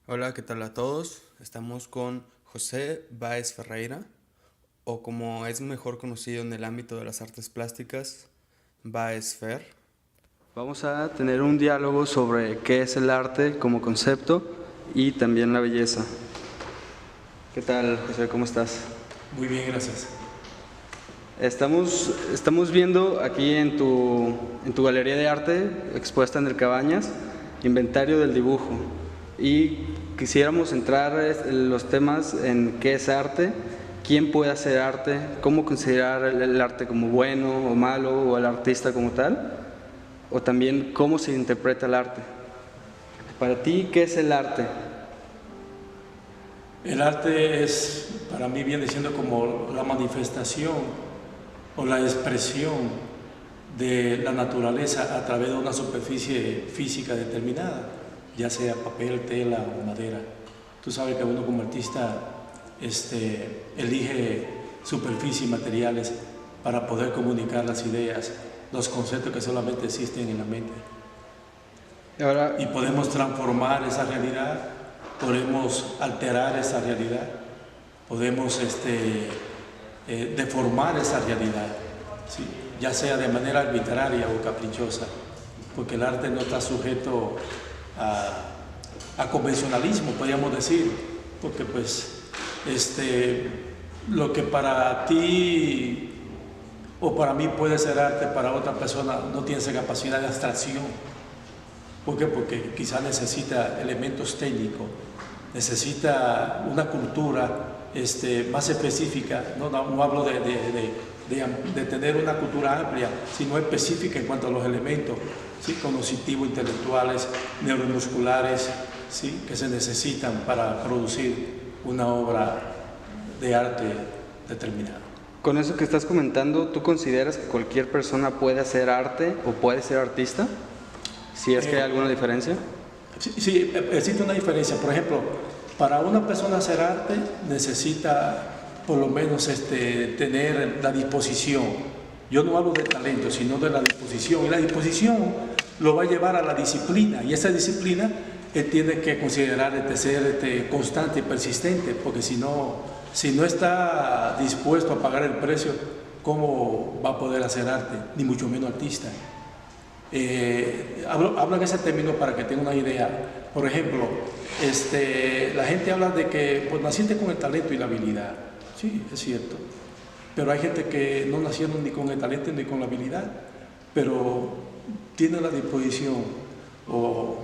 Hola, ¿qué tal a todos? Estamos con José Báez Ferreira, o como es mejor conocido en el ámbito de las artes plásticas, Báez Fer. Vamos a tener un diálogo sobre qué es el arte como concepto y también la belleza. ¿Qué tal, José? ¿Cómo estás? Muy bien, gracias. Estamos viendo aquí en tu galería de arte expuesta en el Cabañas, inventario del dibujo. Y quisiéramos entrar en los temas en qué es arte, quién puede hacer arte, cómo considerar el arte como bueno o malo, o al artista como tal, o también cómo se interpreta el arte. Para ti, ¿qué es el arte? El arte es, para mí, viene siendo como la manifestación o la expresión de la naturaleza a través de una superficie física determinada, ya sea papel, tela o madera. Tú sabes que uno como artista elige superficies y materiales para poder comunicar las ideas, los conceptos que solamente existen en la mente. Ahora, Y podemos transformar esa realidad, podemos alterar esa realidad, podemos deformar esa realidad, ¿sí? Ya sea de manera arbitraria o caprichosa, porque el arte no está sujeto a convencionalismo, podríamos decir, porque pues lo que para ti o para mí puede ser arte, para otra persona no tiene esa capacidad de abstracción. ¿Por qué? Porque quizás necesita elementos técnicos, necesita una cultura más específica. No hablo de tener una cultura amplia, sino específica en cuanto a los elementos, ¿sí? Cognitivos, intelectuales, neuromusculares, ¿sí? Que se necesitan para producir una obra de arte determinada. con eso que estás comentando, ¿tú consideras que cualquier persona puede hacer arte o puede ser artista? Si es que hay alguna diferencia. Sí, existe una diferencia. Por ejemplo, para una persona hacer arte necesita por lo menos tener la disposición. Yo no hablo de talento, sino de la disposición. Y la disposición lo va a llevar a la disciplina. Y esa disciplina él tiene que considerar ser constante y persistente, porque si no está dispuesto a pagar el precio, ¿cómo va a poder hacer arte? Ni mucho menos artista. Hablo en ese término para que tenga una idea. Por ejemplo, la gente habla de que pues, naciste con el talento y la habilidad. Sí, es cierto. Pero hay gente que no nacieron ni con el talento ni con la habilidad, pero tienen la disposición o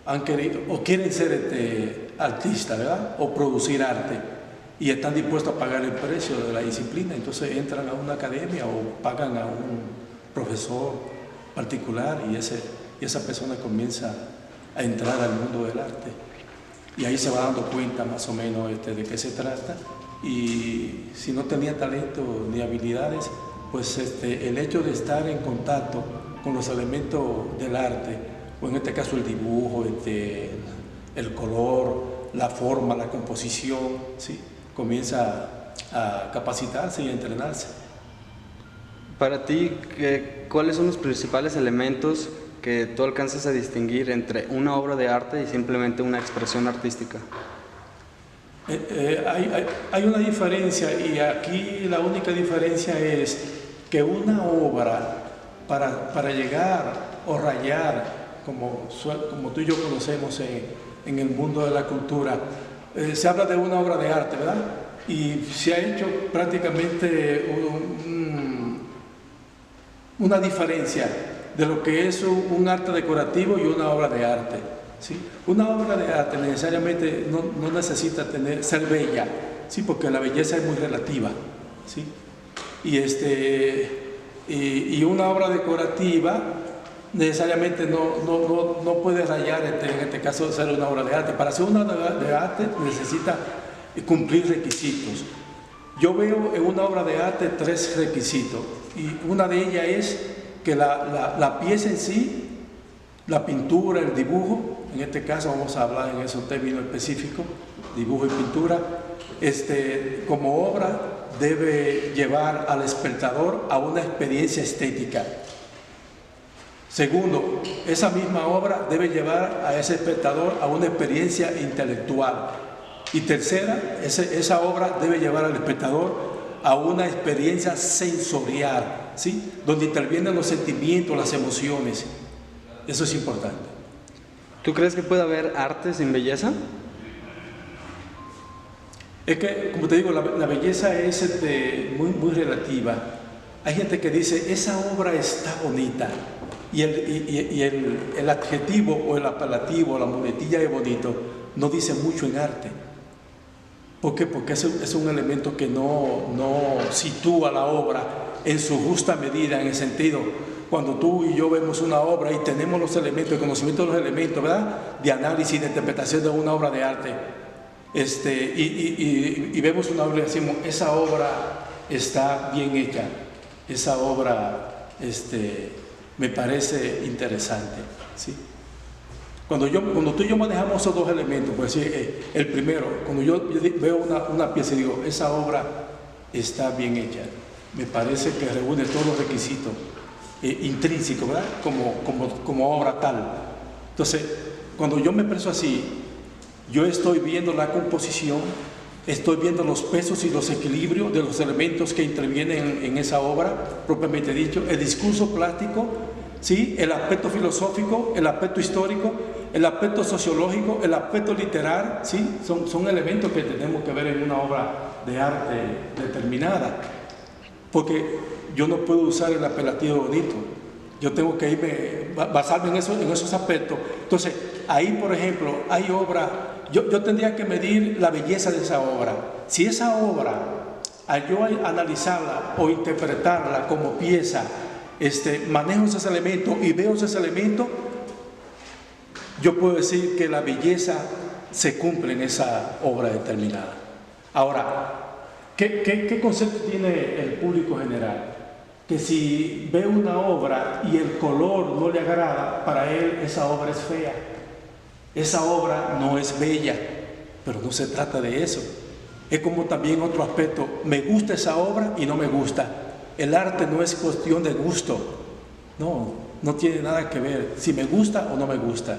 han querido o quieren ser artista, ¿verdad? O producir arte y están dispuestos a pagar el precio de la disciplina. Entonces entran a una academia o pagan a un profesor particular y esa persona comienza a entrar al mundo del arte y ahí se va dando cuenta más o menos de qué se trata, y si no tenía talento ni habilidades, pues el hecho de estar en contacto con los elementos del arte, o en este caso el dibujo, el color, la forma, la composición, ¿sí? Comienza a capacitarse y a entrenarse. Para ti, ¿cuáles son los principales elementos que tú alcanzas a distinguir entre una obra de arte y simplemente una expresión artística? Hay una diferencia, y aquí la única diferencia es que una obra, para llegar o rayar, como tú y yo conocemos en el mundo de la cultura, se habla de una obra de arte, ¿verdad? Y se ha hecho prácticamente una diferencia de lo que es un arte decorativo y una obra de arte, ¿sí? Una obra de arte necesariamente no necesita ser bella, ¿sí? Porque la belleza es muy relativa, ¿sí? Y una obra decorativa necesariamente no puede rayar, en este caso, ser una obra de arte. Para ser una obra de arte necesita cumplir requisitos. Yo veo en una obra de arte 3 requisitos, y una de ellas es que la pieza en sí, la pintura, el dibujo, en este caso vamos a hablar en esos términos específicos, dibujo y pintura, como obra debe llevar al espectador a una experiencia estética. Segundo, esa misma obra debe llevar a ese espectador a una experiencia intelectual. Y tercera, esa obra debe llevar al espectador a una experiencia sensorial, ¿sí? Donde intervienen los sentimientos, las emociones. Eso es importante. ¿Tú crees que puede haber arte sin belleza? Es que, como te digo, la belleza es muy relativa. Hay gente que dice, esa obra está bonita. Y el adjetivo o el apelativo, la muletilla de bonito, no dice mucho en arte. ¿Por qué? Porque es un elemento que no sitúa la obra en su justa medida, en el sentido, cuando tú y yo vemos una obra y tenemos los elementos, el conocimiento de los elementos, ¿verdad?, de análisis, de interpretación de una obra de arte, y vemos una obra y decimos, esa obra está bien hecha, esa obra me parece interesante, ¿sí? Cuando tú y yo manejamos esos dos elementos, pues sí, el primero, cuando yo veo una pieza y digo, esa obra está bien hecha, me parece que reúne todos los requisitos intrínsecos, ¿verdad?, como obra tal. Entonces, cuando yo me expreso así, yo estoy viendo la composición, estoy viendo los pesos y los equilibrios de los elementos que intervienen en esa obra, propiamente dicho, el discurso plástico, ¿sí?, el aspecto filosófico, el aspecto histórico, el aspecto sociológico, el aspecto literal, ¿sí? Son elementos que tenemos que ver en una obra de arte determinada. Porque yo no puedo usar el apelativo bonito, yo tengo que basarme en esos aspectos. Entonces, ahí, por ejemplo, hay obra, yo tendría que medir la belleza de esa obra. Si esa obra, al yo analizarla o interpretarla como pieza, manejo esos elementos y veo esos elementos, yo puedo decir que la belleza se cumple en esa obra determinada. Ahora, ¿qué concepto tiene el público general? Que si ve una obra y el color no le agrada, para él esa obra es fea. Esa obra no es bella, pero no se trata de eso. Es como también otro aspecto, me gusta esa obra y no me gusta. El arte no es cuestión de gusto, no tiene nada que ver si me gusta o no me gusta.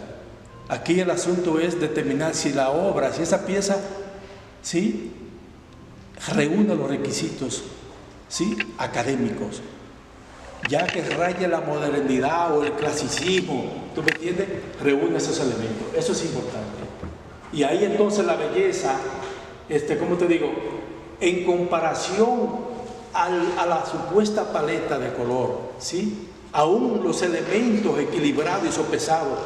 Aquí el asunto es determinar si la obra, si esa pieza, ¿sí?, reúne los requisitos, ¿sí?, académicos, ya que raya la modernidad o el clasicismo, ¿tú me entiendes?, reúne esos elementos. Eso es importante. Y ahí entonces la belleza, ¿cómo te digo?, en comparación a la supuesta paleta de color, ¿sí?, aún los elementos equilibrados y sopesados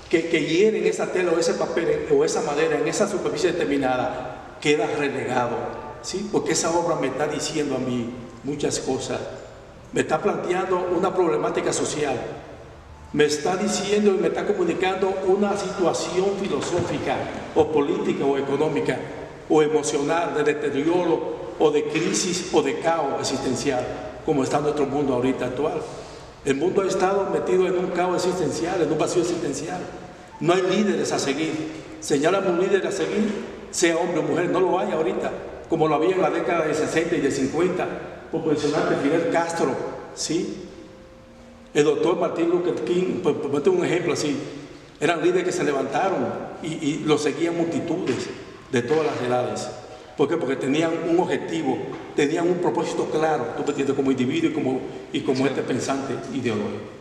que hieren esa tela o ese papel o esa madera en esa superficie determinada, queda relegado, ¿sí?, porque esa obra me está diciendo a mí muchas cosas, me está planteando una problemática social, me está diciendo y me está comunicando una situación filosófica o política o económica o emocional de deterioro o de crisis o de caos existencial, como está nuestro mundo ahorita actual. El mundo ha estado metido en un caos existencial, en un vacío existencial. No hay líderes a seguir. Señálame un líder a seguir, sea hombre o mujer, no lo hay ahorita, como lo había en la década de 60 y de 50, por mencionarte Fidel Castro, ¿sí?, el doctor Martin Luther King, por ponerte un ejemplo así. Eran líderes que se levantaron y los seguían multitudes de todas las edades. ¿Por qué? Porque tenían un objetivo, tenían un propósito claro, tú me entiendes, como individuo y como pensante ideológico.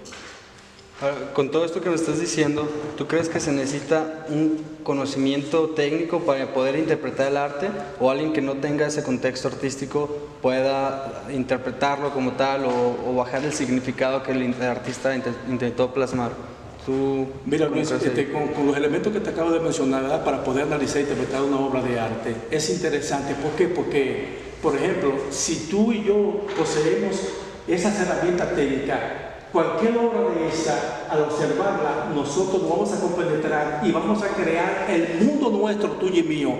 Ahora, con todo esto que me estás diciendo, ¿tú crees que se necesita un conocimiento técnico para poder interpretar el arte, o alguien que no tenga ese contexto artístico pueda interpretarlo como tal o bajar el significado que el artista intentó plasmar? Mira, Luis, con los elementos que te acabo de mencionar, ¿verdad?, para poder analizar e interpretar una obra de arte, es interesante. ¿Por qué? Porque, por ejemplo, si tú y yo poseemos esas herramientas técnicas, cualquier obra de esa, al observarla, nosotros nos vamos a compenetrar y vamos a crear el mundo nuestro, tuyo y mío,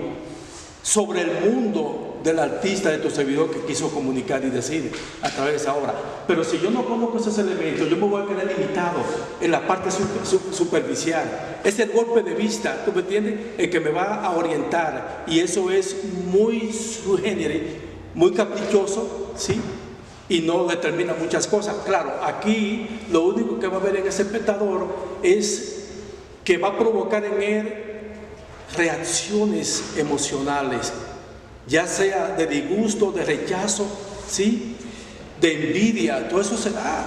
sobre el mundo del artista, de tu servidor, que quiso comunicar y decir a través de esa obra. Pero si yo no conozco esos elementos, yo me voy a quedar limitado en la parte superficial. Es el golpe de vista, ¿tú me entiendes?, el que me va a orientar, y eso es muy sui generis, muy caprichoso, ¿sí?, y no determina muchas cosas. Claro, aquí lo único que va a haber en ese espectador es que va a provocar en él reacciones emocionales, ya sea de disgusto, de rechazo, ¿sí?, de envidia, todo eso se da.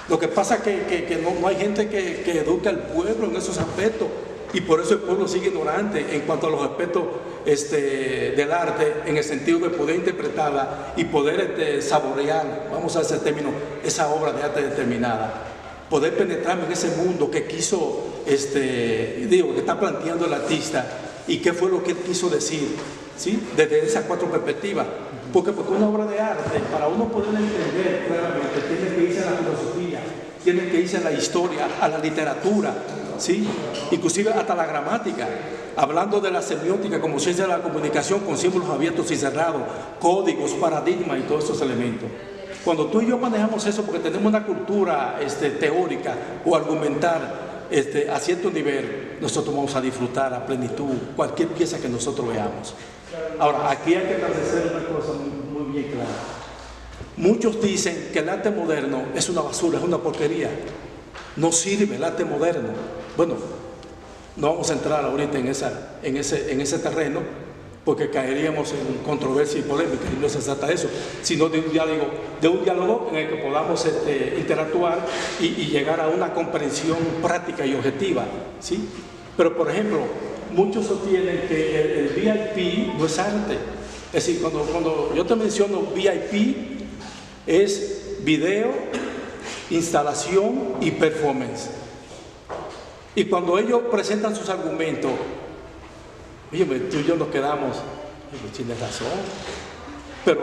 Lo que pasa es que no hay gente que eduque al pueblo en esos aspectos, y por eso el pueblo sigue ignorante en cuanto a los aspectos del arte, en el sentido de poder interpretarla y poder saborear, vamos a ese término, esa obra de arte determinada, poder penetrarme en ese mundo que quiso, que está planteando el artista, y qué fue lo que él quiso decir, ¿sí?, desde esas cuatro perspectivas. Porque una obra de arte, para uno poder entender claramente, tiene que irse a la filosofía, tiene que irse a la historia, a la literatura, ¿sí?, inclusive hasta la gramática, hablando de la semiótica como ciencia de la comunicación, con símbolos abiertos y cerrados, códigos, paradigmas y todos esos elementos. Cuando tú y yo manejamos eso, porque tenemos una cultura teórica o argumental a cierto nivel, nosotros vamos a disfrutar a plenitud cualquier pieza que nosotros veamos. Ahora, aquí hay que establecer una cosa muy bien clara. Muchos dicen que el arte moderno es una basura, es una porquería. No sirve el arte moderno. Bueno, no vamos a entrar ahorita en ese terreno, porque caeríamos en controversia y polémica, y no se trata de eso, sino de un diálogo en el que podamos interactuar y llegar a una comprensión práctica y objetiva, ¿sí? Pero, por ejemplo, muchos sostienen que el VIP no es arte. Es decir, cuando yo te menciono VIP, es video, instalación y performance. Y cuando ellos presentan sus argumentos, oye, tú y yo nos quedamos, tienes razón, pero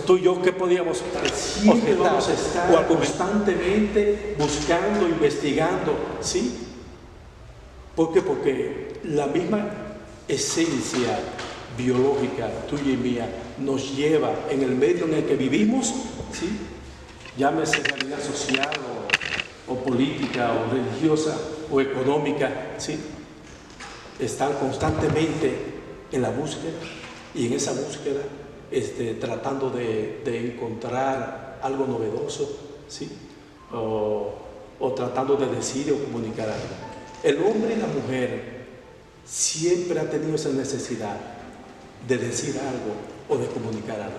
tú y yo, ¿qué podíamos siempre vamos a estar constantemente buscando, investigando, ¿sí? ¿Por qué? Porque la misma esencia biológica tuya y mía nos lleva en el medio en el que vivimos, ¿sí?, llámese realidad social o política o religiosa o económica, ¿sí?, están constantemente en la búsqueda, y en esa búsqueda tratando de encontrar algo novedoso, ¿sí?, o tratando de decir o comunicar algo. El hombre y la mujer siempre han tenido esa necesidad de decir algo o de comunicar algo.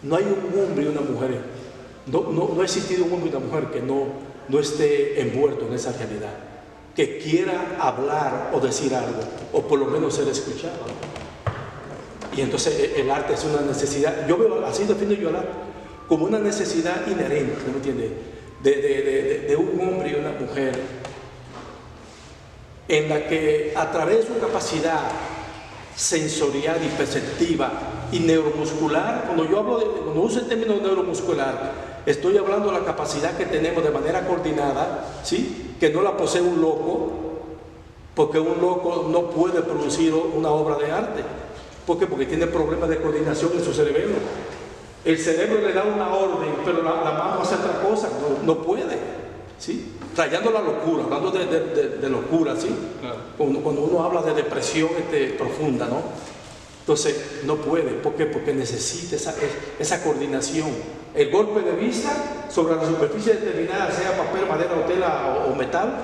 No hay un hombre y una mujer, no ha existido un hombre y una mujer que no esté envuelto en esa realidad, que quiera hablar o decir algo, o por lo menos ser escuchado. Y entonces el arte es una necesidad. Yo veo, así defino yo el arte, como una necesidad inherente, ¿me entiendes?, de un hombre y una mujer, en la que a través de su capacidad sensorial y perceptiva y neuromuscular, cuando uso el término neuromuscular, estoy hablando de la capacidad que tenemos de manera coordinada, ¿sí?, que no la posee un loco, porque un loco no puede producir una obra de arte. ¿Por qué? Porque tiene problemas de coordinación en su cerebro. El cerebro le da una orden, pero la mano hace otra cosa, no puede, ¿sí?, rayando la locura, hablando de locura, ¿sí? Claro. Cuando uno habla de depresión profunda, ¿no? Entonces, no puede. ¿Por qué? Porque necesita esa coordinación. El golpe de vista sobre la superficie determinada, sea papel, madera o tela o metal,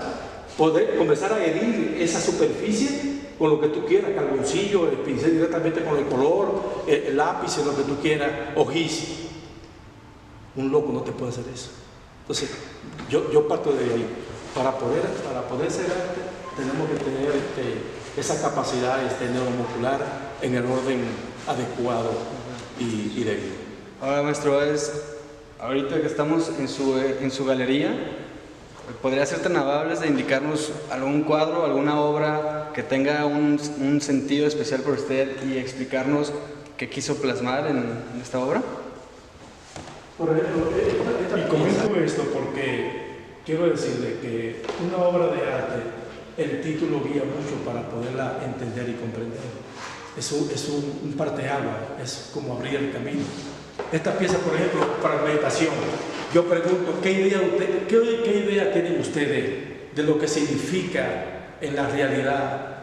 poder comenzar a herir esa superficie con lo que tú quieras, carboncillo, el pincel directamente con el color, el lápiz, lo que tú quieras, o gis. Un loco no te puede hacer eso. Entonces, yo parto de ahí. Para poder ser arte, tenemos que tener esa capacidad neuromuscular en el orden adecuado y debido. Ahora, maestro, ahorita que estamos en su galería, ¿podría ser tan amables de indicarnos algún cuadro, alguna obra que tenga un sentido especial por usted y explicarnos qué quiso plasmar en esta obra? Por ejemplo, y comento esto porque quiero decirle que una obra de arte, el título guía mucho para poderla entender y comprender. Es un parteaguas, es como abrir el camino. Esta pieza, por ejemplo, fragmentación. Yo pregunto, ¿qué idea tienen ustedes de lo que significa en la realidad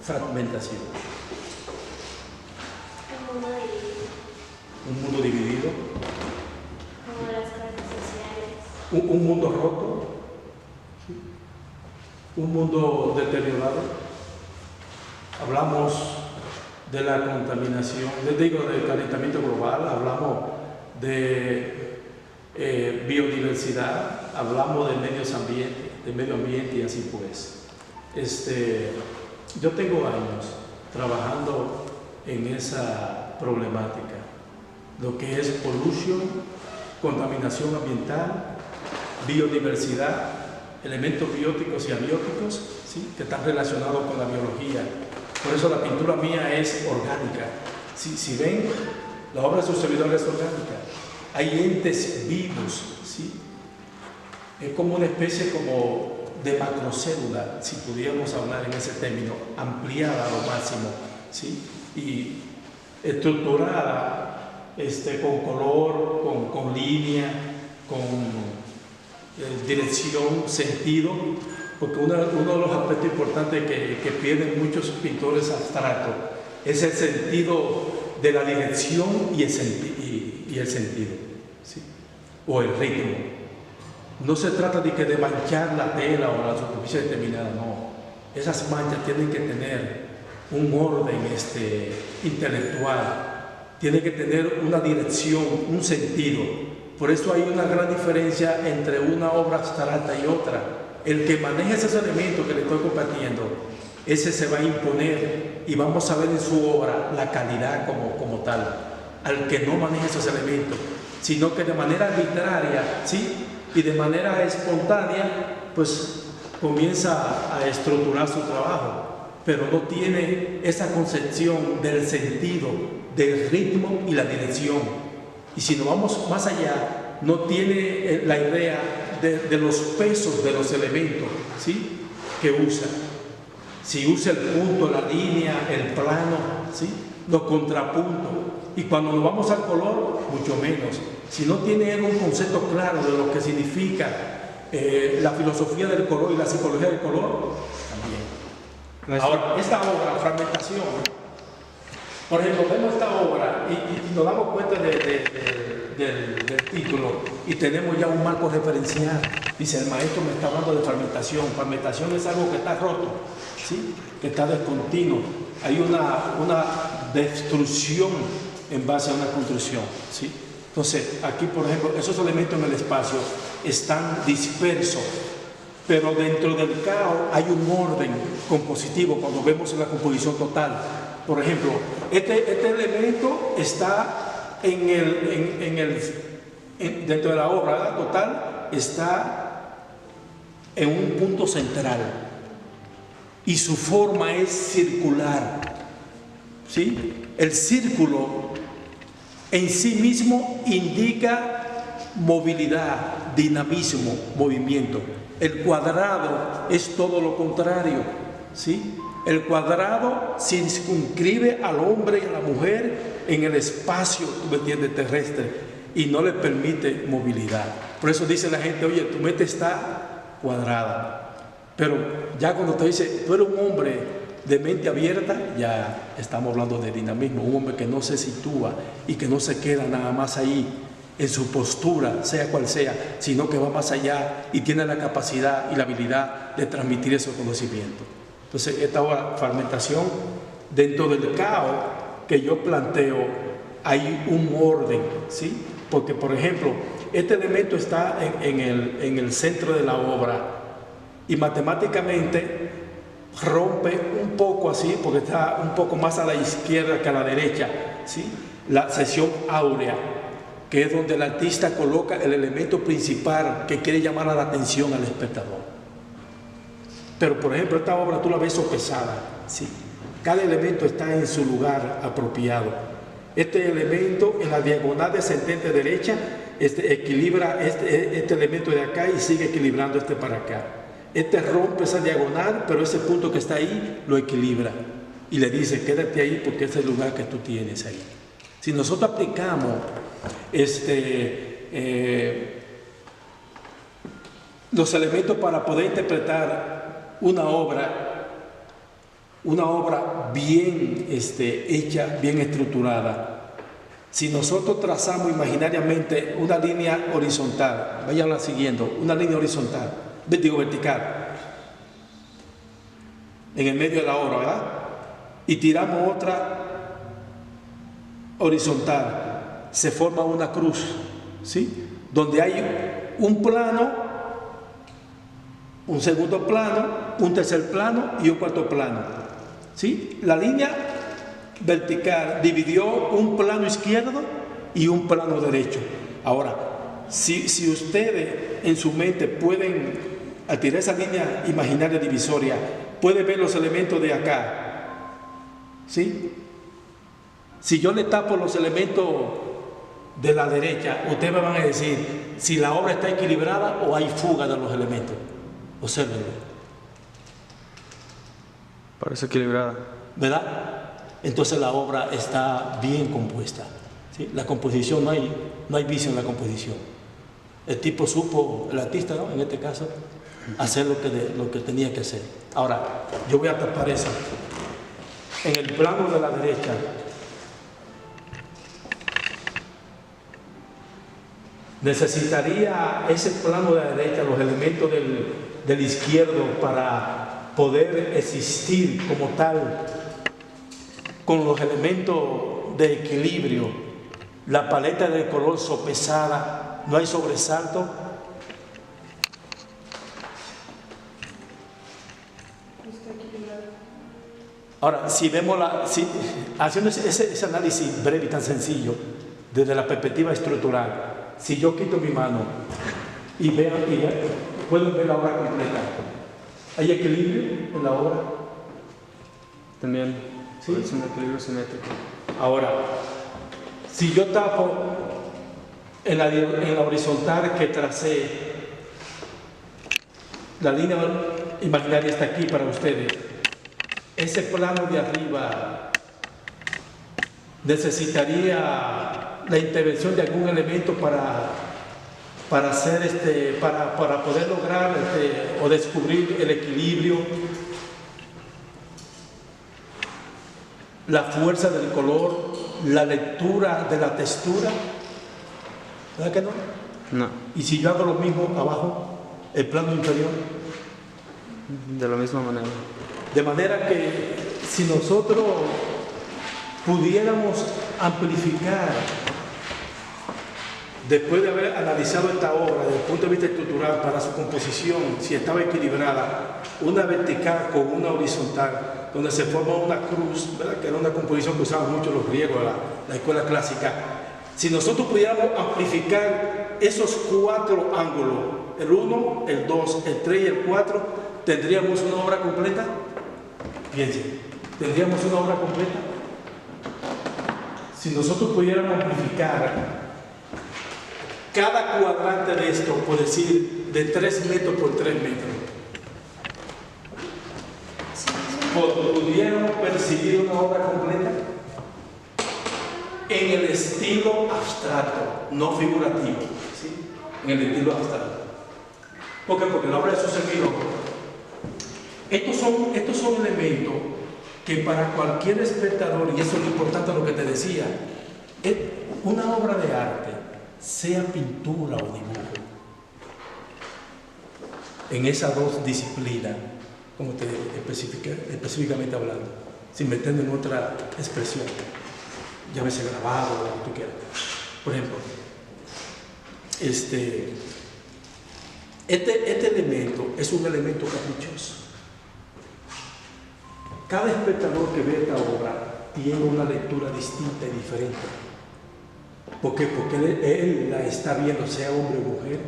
fragmentación? Un mundo dividido. un mundo roto, un mundo deteriorado. Hablamos de la contaminación, les digo, del calentamiento global, hablamos de biodiversidad, hablamos de medio ambiente y así pues. Yo tengo años trabajando en esa problemática, lo que es pollution, contaminación ambiental, biodiversidad, elementos bióticos y abióticos, ¿sí?, que están relacionados con la biología. Por eso la pintura mía es orgánica. Si ven, la obra de su servidor es orgánica. Hay entes vivos, ¿sí? Es como una especie como de macrocélula, si pudiéramos hablar en ese término, ampliada a lo máximo, ¿sí? Y estructurada con color, con línea, con dirección, sentido, porque uno de los aspectos importantes que pierden muchos pintores abstractos es el sentido de la dirección y el sentido, ¿sí?, o el ritmo. No se trata de manchar la tela o la superficie determinada, no. Esas manchas tienen que tener un orden intelectual, tienen que tener una dirección, un sentido. Por eso hay una gran diferencia entre una obra abstracta y otra. El que maneja esos elementos que le estoy compartiendo, ese se va a imponer y vamos a ver en su obra la calidad como tal. Al que no maneja esos elementos, sino que de manera arbitraria, ¿sí?, y de manera espontánea, pues comienza a estructurar su trabajo, pero no tiene esa concepción del sentido, del ritmo y la dirección. Y si nos vamos más allá, no tiene la idea de los pesos de los elementos, ¿sí?, que usa. Si usa el punto, la línea, el plano, ¿sí?, los contrapuntos. Y cuando nos vamos al color, mucho menos. Si no tiene un concepto claro de lo que significa la filosofía del color y la psicología del color, también. Ahora, esta obra, Fragmentación, por ejemplo, vemos esta obra y nos damos cuenta del título y tenemos ya un marco referencial. Dice, el maestro me está hablando de fragmentación. Fragmentación es algo que está roto, ¿sí?, que está descontinuo. Hay una destrucción en base a una construcción, ¿sí? Entonces, aquí, por ejemplo, esos elementos en el espacio están dispersos, pero dentro del caos hay un orden compositivo cuando vemos en la composición total. Por ejemplo, este elemento está dentro de la obra total, está en un punto central y su forma es circular, ¿sí? El círculo en sí mismo indica movilidad, dinamismo, movimiento. El cuadrado es todo lo contrario, ¿sí? El cuadrado circunscribe al hombre y a la mujer en el espacio, tú me entiendes, terrestre, y no le permite movilidad. Por eso dice la gente, oye, tu mente está cuadrada. Pero ya cuando te dice, tú eres un hombre de mente abierta, ya estamos hablando de dinamismo, un hombre que no se sitúa y que no se queda nada más ahí en su postura, sea cual sea, sino que va más allá y tiene la capacidad y la habilidad de transmitir ese conocimiento. Entonces, esta obra, Fragmentación, dentro del caos que yo planteo, hay un orden, ¿sí? Porque, por ejemplo, este elemento está en el centro de la obra y matemáticamente rompe un poco así, porque está un poco más a la izquierda que a la derecha, ¿sí?, la sección áurea, que es donde el artista coloca el elemento principal que quiere llamar la atención al espectador. Pero, por ejemplo, esta obra tú la ves sopesada, ¿sí? Cada elemento está en su lugar apropiado. Este elemento en la diagonal descendente derecha equilibra este elemento de acá y sigue equilibrando este para acá. Este rompe esa diagonal, pero ese punto que está ahí lo equilibra y le dice, quédate ahí porque es el lugar que tú tienes ahí. Si nosotros aplicamos los elementos para poder interpretar una obra bien hecha, bien estructurada, Si nosotros trazamos imaginariamente una línea horizontal, váyanla siguiendo, una línea horizontal, digo vertical, en el medio de la obra, ¿verdad? Y tiramos otra horizontal, se forma una cruz, ¿sí? Donde hay un plano, un segundo plano, un tercer plano y un cuarto plano, ¿sí? La línea vertical dividió un plano izquierdo y un plano derecho. Ahora, si ustedes en su mente pueden, al tirar esa línea imaginaria divisoria, pueden ver los elementos de acá, ¿sí? Si yo le tapo los elementos de la derecha, ustedes me van a decir si la obra está equilibrada o hay fuga de los elementos. Obsérvenlo. Parece equilibrada. ¿Verdad? Entonces la obra está bien compuesta, ¿sí? La composición, no hay vicio en la composición. El tipo supo, el artista, ¿no?, en este caso, hacer lo que tenía que hacer. Ahora, yo voy a tapar eso. En el plano de la derecha, necesitaría ese plano de la derecha, los elementos del izquierdo para poder existir como tal, con los elementos de equilibrio, la paleta de color sopesada, no hay sobresalto. Ahora, si vemos haciendo ese análisis breve y tan sencillo, desde la perspectiva estructural, si yo quito mi mano y vean, pueden ver la obra completa, ¿hay equilibrio en la obra? También, ¿sí? Es un equilibrio simétrico. Ahora, si yo tapo en la horizontal que tracé, la línea imaginaria está aquí para ustedes, ese plano de arriba necesitaría la intervención de algún elemento para hacer para poder lograr o descubrir el equilibrio, la fuerza del color, la lectura de la textura. ¿Verdad que no? No. Y si yo hago lo mismo abajo, el plano inferior. De la misma manera. De manera que si nosotros pudiéramos amplificar, después de haber analizado esta obra desde el punto de vista estructural para su composición, si estaba equilibrada, una vertical con una horizontal, donde se forma una cruz, ¿verdad?, que era una composición que usaban mucho los griegos, la escuela clásica. Si nosotros pudiéramos amplificar esos cuatro ángulos, el 1, el 2, el 3 y el 4, ¿tendríamos una obra completa? Fíjense, ¿tendríamos una obra completa? Si nosotros pudiéramos amplificar cada cuadrante de esto, por decir, de 3 metros por 3 metros, ¿pudiéramos percibir una obra completa? En el estilo abstracto, no figurativo, ¿sí? En el estilo abstracto. ¿Por qué? Porque la obra de Susemido, estos son elementos que para cualquier espectador, y eso es lo importante lo que te decía, una obra de arte, sea pintura o dibujo, en esas dos disciplinas, como te específicamente hablando, sin meterme en otra expresión, llámese grabado o lo que tú quieras. Por ejemplo, este elemento es un elemento caprichoso. Cada espectador que ve esta obra tiene una lectura distinta y diferente. ¿Por qué? Porque él la está viendo, sea hombre o mujer,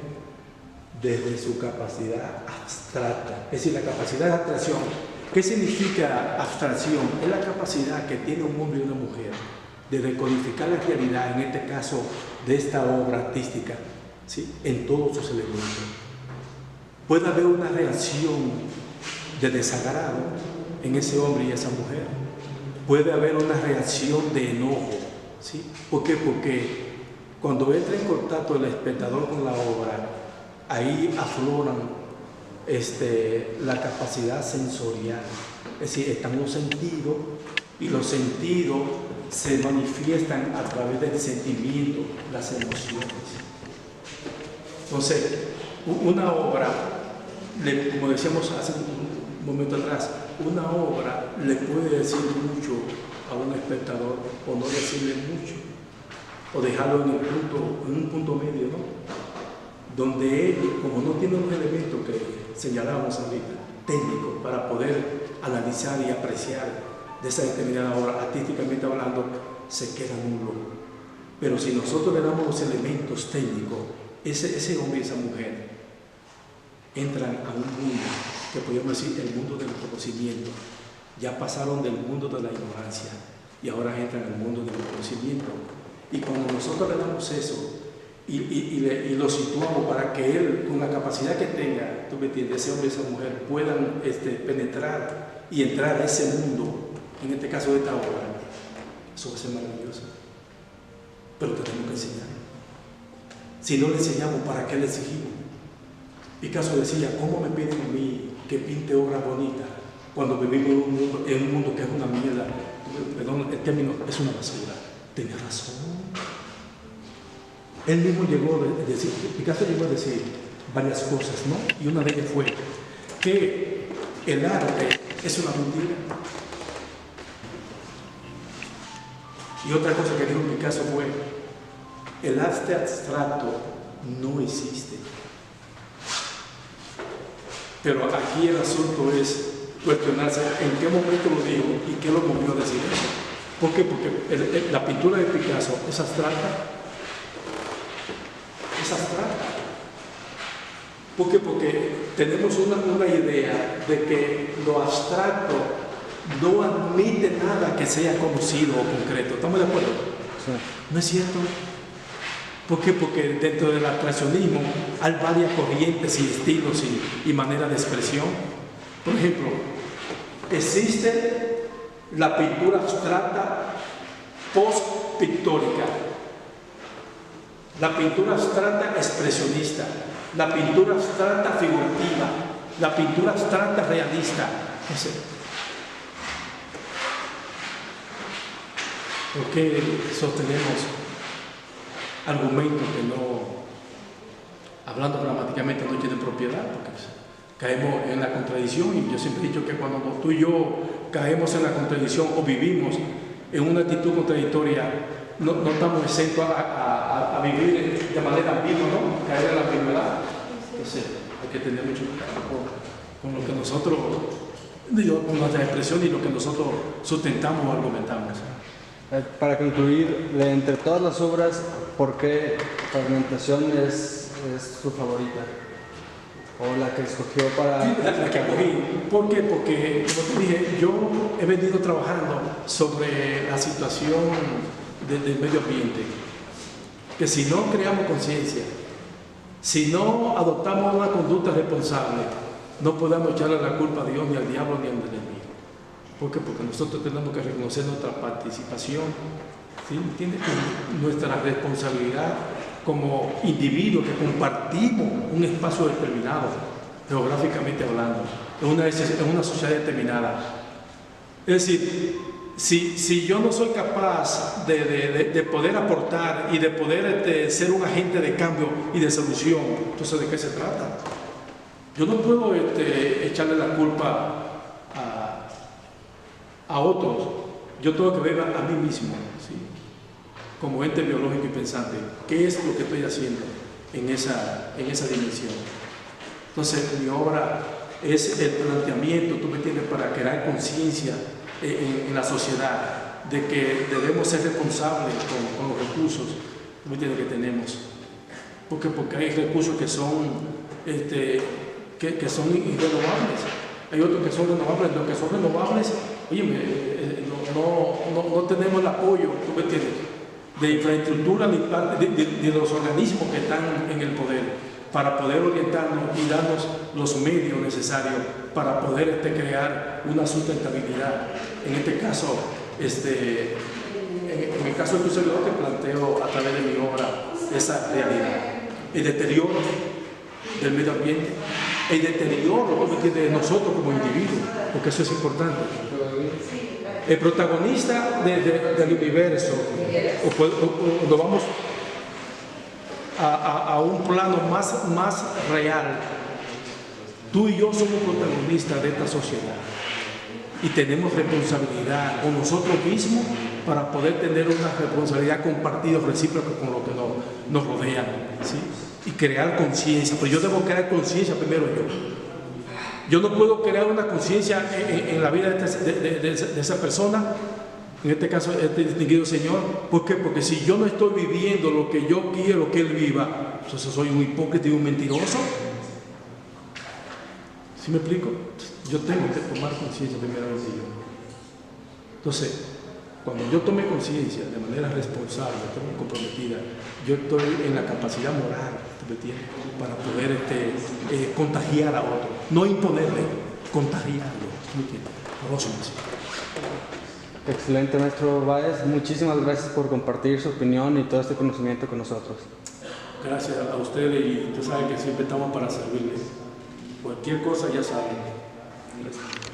desde su capacidad abstracta. Es decir, la capacidad de abstracción. ¿Qué significa abstracción? Es la capacidad que tiene un hombre y una mujer de decodificar la realidad, en este caso de esta obra artística, ¿sí?, en todos sus elementos. Puede haber una reacción de desagrado en ese hombre y esa mujer. Puede haber una reacción de enojo, ¿sí? ¿Por qué? Porque cuando entra en contacto el espectador con la obra, ahí afloran la capacidad sensorial. Es decir, están los sentidos Y los sentidos se manifiestan a través del sentimiento, las emociones. Entonces, una obra, como decíamos hace un momento atrás, una obra le puede decir mucho a un espectador o no decirle mucho, o dejarlo en un punto medio, ¿no? Donde él, como no tiene un elemento que señalábamos ahorita, técnico, para poder analizar y apreciar de esa determinada obra, artísticamente hablando, se queda nulo. Pero si nosotros le damos los elementos técnicos, ese hombre y esa mujer entran a un mundo que podríamos decir el mundo del conocimiento. Ya pasaron del mundo de la ignorancia y ahora entran al mundo del conocimiento. Y cuando nosotros le damos eso y lo situamos para que él, con la capacidad que tenga, tú me entiendes, ese hombre y esa mujer puedan penetrar y entrar a ese mundo, en este caso de esta obra, eso va a ser maravilloso. Pero tenemos que enseñar. Si no le enseñamos, ¿para qué le exigimos? Picasso decía, ¿cómo me piden a mí que pinte obras bonitas cuando vivimos en un mundo que es una mierda? Perdón, el término es una basura. Tenía razón. Él mismo llegó a decir, Picasso llegó a decir varias cosas, ¿no? Y una de ellas fue que el arte es una mentira. Y otra cosa que dijo Picasso fue, el arte abstracto no existe. Pero aquí el asunto es cuestionarse en qué momento lo dijo y qué lo movió a decir eso. ¿Por qué? Porque la pintura de Picasso es abstracta. Es abstracta. ¿Por qué? Porque tenemos una idea de que lo abstracto no admite nada que sea conocido o concreto. ¿Estamos de acuerdo? Sí. ¿No es cierto? ¿Por qué? Porque dentro del abstraccionismo hay varias corrientes y estilos y maneras de expresión. Por ejemplo, existe la pintura abstracta post-pictórica, la pintura abstracta expresionista, la pintura abstracta figurativa, la pintura abstracta realista. ¿Por qué sostenemos argumentos que no, hablando gramáticamente, no tienen propiedad? Porque caemos en la contradicción, y yo siempre he dicho que cuando tú y yo caemos en la contradicción o vivimos en una actitud contradictoria, no estamos exentos a vivir de manera ambigua, ¿no? Caer en la ambigüedad. Entonces hay que tener mucho cuidado con lo que nosotros, con nuestra expresión y lo que nosotros sustentamos o argumentamos. Para concluir, entre todas las obras, ¿por qué Fragmentación es su favorita? ¿O la que escogió para...? Sí, la que escogí. ¿Por qué? Porque, como te dije, yo he venido trabajando sobre la situación del medio ambiente. Que si no creamos conciencia, si no adoptamos una conducta responsable, no podemos echarle la culpa a Dios, ni al diablo, ni al enemigo. ¿Por qué? Porque nosotros tenemos que reconocer nuestra participación, ¿sí? ¿Entiendes? Nuestra responsabilidad como individuos que compartimos un espacio determinado, geográficamente hablando, en una sociedad determinada. Es decir, si yo no soy capaz de poder aportar y de poder ser un agente de cambio y de solución, entonces ¿de qué se trata? Yo no puedo echarle la culpa a otros. Yo tengo que ver a mí mismo, ¿sí? Como ente biológico y pensante, ¿qué es lo que estoy haciendo en esa dimensión? Entonces, mi obra es el planteamiento, tú me entiendes, para crear conciencia en la sociedad de que debemos ser responsables con los recursos, tú me entiendes, que tenemos. Porque hay recursos que son irrenovables, hay otros que son renovables. Los que son renovables, oye, no tenemos el apoyo, tú me entiendes, de infraestructura ni de los organismos que están en el poder para poder orientarnos y darnos los medios necesarios para poder crear una sustentabilidad. En este caso, en el caso de tu servidor, te planteo a través de mi obra esa realidad, el deterioro del medio ambiente, el deterioro de nosotros como individuos, porque eso es importante. El protagonista del universo, o nos vamos a un plano más real. Tú y yo somos protagonistas de esta sociedad y tenemos responsabilidad con nosotros mismos para poder tener una responsabilidad compartida, recíproca con lo que nos rodea, ¿sí? Y crear conciencia. Pero yo debo crear conciencia primero yo. Yo no puedo crear una conciencia en la vida de esa persona, en este caso, este distinguido señor. ¿Por qué? Porque si yo no estoy viviendo lo que yo quiero que él viva, entonces soy un hipócrita y un mentiroso. ¿Sí me explico? Yo tengo que tomar conciencia primeramente yo. Entonces, cuando yo tome conciencia de manera responsable, comprometida, yo estoy en la capacidad moral, ¿me entiendes?, para poder contagiar a otro, no imponerle, contagiarlo, ¿me entiendes? Excelente, maestro Báez. Muchísimas gracias por compartir su opinión y todo este conocimiento con nosotros. Gracias a ustedes, y tú sabes que siempre estamos para servirles. Cualquier cosa ya saben. Gracias.